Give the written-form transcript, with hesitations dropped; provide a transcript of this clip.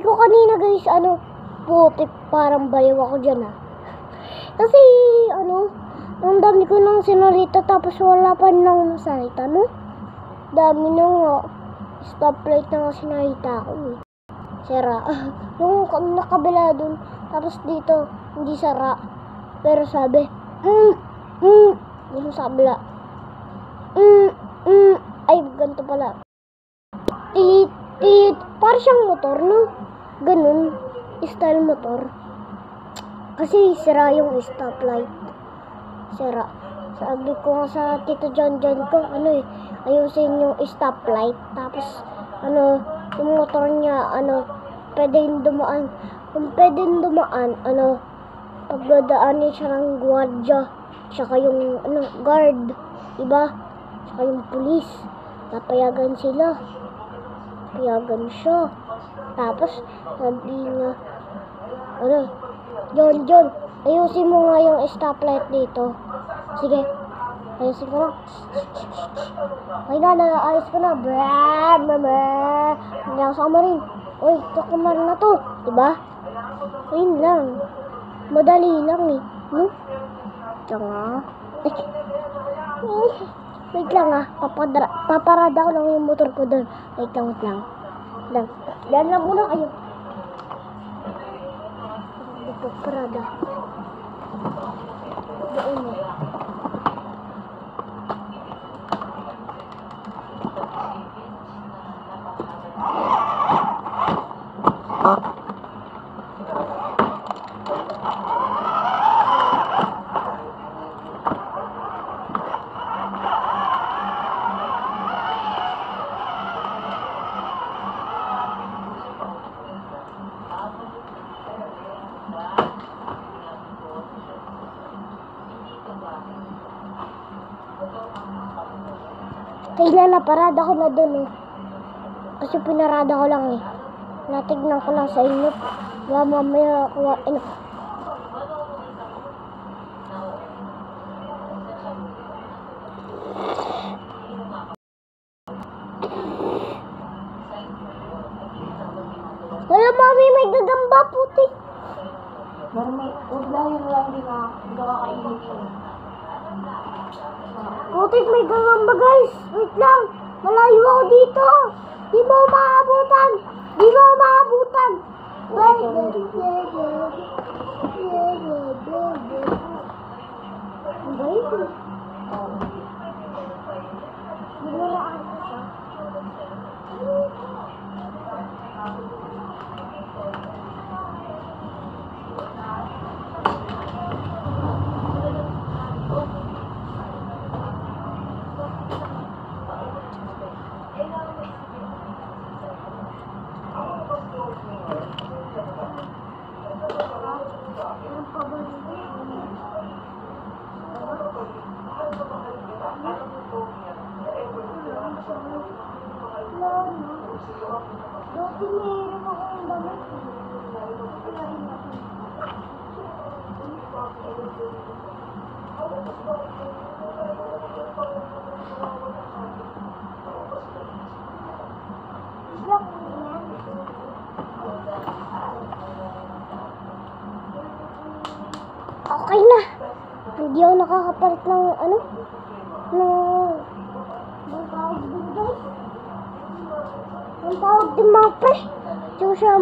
ko kanina guys, putik, parang baliw ako dyan Kasi, ang dami ko nang sinarita tapos wala pa nang nasarita, no? Dami nang stoplight na sinarita ako Sira. Yung nakabila dun, tapos dito, hindi sara. Pero sabi, yung sa kabila. Ay, ganito pala. Parang siyang motor, no? Ganun. Style motor. Kasi sira yung stoplight. Sira. Sabi ko nga sa Tito John ko, ayusin yung stoplight. Tapos, yung motor niya, pwedeng dumaan. Kung pwedeng dumaan, pagdadaanin siya ng gwardiya. Tsaka yung, guard. Diba? Tsaka yung pulis. Napayagan sila. Payagan siya. Tapos, sabi niya, John, ayusin mo nga yung stoplight dito. Sige, ayusin ko na. Okay na, ayos ko na. Hindi ako sama rin. Uy, kakamar na to. Diba? Ayun lang. Madali lang no? Tsaka, wait lang paparada ko lang yung motor ko doon. Wait lang. Yan lang muna kayo. Paparada. Doon Kailan naparada ko na doon Kasi pinarada ko lang Natignan ko lang sa inyo. Mamaya kuha Wala mami, may gagamba puti. Huwag lang din nakakainit siya. Putik, may gagamba guys. Wait lang. Malayo ako dito. Di mo maabutan. Okay na. Hindi ako nakakapalit ng ang tawag din guys. Ang tawag din mga pre.